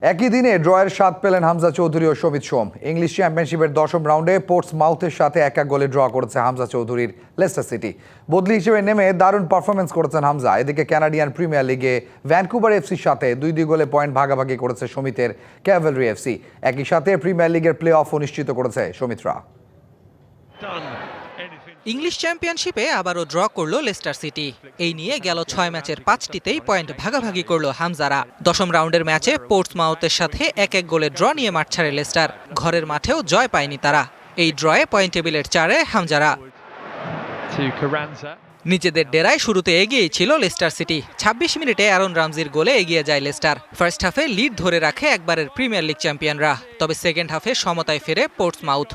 একই দিনে ড্রয়ের স্বাদ পেলেন হামজা চৌধুরী ও শমিত সোম। ইংলিশ চ্যাম্পিয়নশিপের 10ম রাউন্ডে পোর্টসমাউথের সাথে 1-1 গোলে ড্র করেছে হামজা চৌধুরীর লেস্টার সিটি। বদলি হিসেবে নেমে দারুণ পারফরমেন্স করেছেন হামজা। এদিকে কানাডিয়ান প্রিমিয়ার লিগে ভ্যানকুভার এফসির সাথে 2-2 গোলে পয়েন্ট ভাগাভাগি করেছে শমিতের ক্যাভেলরি এফসি। একই সাথে প্রিমিয়ার লিগের প্লে অফও নিশ্চিত করেছে শমিতরা। ইংলিশ চ্যাম্পিয়নশিপে আবারও ড্র করল লেস্টার সিটি। এই নিয়ে গেল 6 ম্যাচের 5টিতেই পয়েন্ট ভাগাভাগি করল হামজারা। 10ম রাউন্ডের ম্যাচে পোর্টসমাউথের সাথে 1-1 গোলে ড্র নিয়ে মাঠ ছাড়ে লেস্টার। ঘরের মাঠেও জয় পায়নি তারা। এই ড্রয়ে পয়েন্ট টেবিলের 4-এ হামজারা। নিজেদের ডেরায় শুরুতে এগিয়েই ছিল লেস্টার সিটি। 26 মিনিটে অ্যারন রামজির গোলে এগিয়ে যায় লেস্টার। ফার্স্ট হাফে লিড ধরে রাখে একবারের প্রিমিয়ার লিগ চ্যাম্পিয়নরা। তবে সেকেন্ড হাফে সমতায় ফেরে Portsmouth.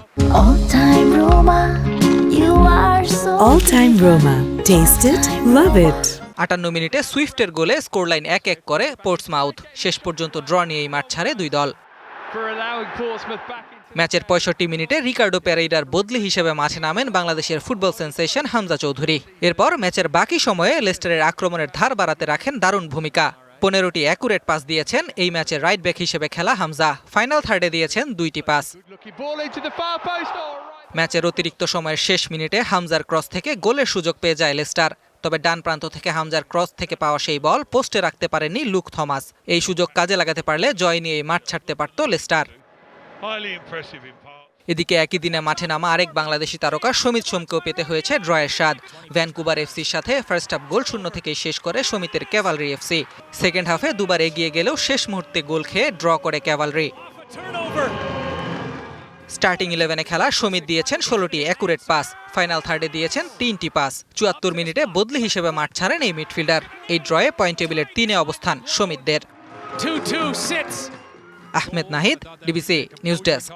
All time Roma. Taste it, love it. 58 মিনিটে সুইফটের গোলে স্কোরলাইন 1-1 করে পোর্টসমাউথ। শেষ পর্যন্ত ড্র নিয়েই মাঠ ছাড়ে দুই দল। ম্যাচের 65 মিনিটে রিকার্ডো পেরেইরার বদলি হিসেবে মাঠে নামেন বাংলাদেশের ফুটবল সেন্সেশন হামজা চৌধুরী। এরপর ম্যাচের বাকি সময়ে লেস্টারের আক্রমণের ধার বাড়াতে রাখেন দারুণ ভূমিকা। 15টি অ্যাকুরেট পাস দিয়েছেন এই ম্যাচের রাইট ব্যাক হিসেবে খেলা হামজা। ফাইনাল থার্ডে দিয়েছেন 2টি পাস। ম্যাচের অতিরিক্ত সময়ের শেষ মিনিটে হামজার ক্রস থেকে গোলের সুযোগ পেয়ে যায় লেস্টার। তবে ডান প্রান্ত থেকে হামজার ক্রস থেকে পাওয়া সেই বল পোস্টে রাখতে পারেননি লুক থমাস। এই সুযোগ কাজে লাগাতে পারলে জয় নিয়ে মাঠ ছাড়তে পারত লেস্টার। এদিকে একই দিনে মাঠে নামা আরেক বাংলাদেশি তারকা শমিত সোমকেও পেতে হয়েছে ড্রয়ের স্বাদ। ভ্যানকুভার এফসির সাথে ফার্স্ট হাফ গোল শূন্য থেকেই শেষ করে শমিতের ক্যাভালরি এফসি। সেকেন্ড হাফে দুবার এগিয়ে গেলেও শেষ মুহূর্তে গোল খেয়ে ড্র করে ক্যাভালরি। স্টার্টিং 11-এ খেলা শমিত দিয়েছেন 16টি অ্যাকুরেট পাস। ফাইনাল থার্ডে দিয়েছেন 3টি পাস। 74 মিনিটে বদলি হিসেবে মাঠ ছাড়েন এই মিডফিল্ডার। এই ড্রয়ে পয়েন্ট টেবিলের 3-এ অবস্থান শমিতদের। Ahmed Nahid, DBC news desk.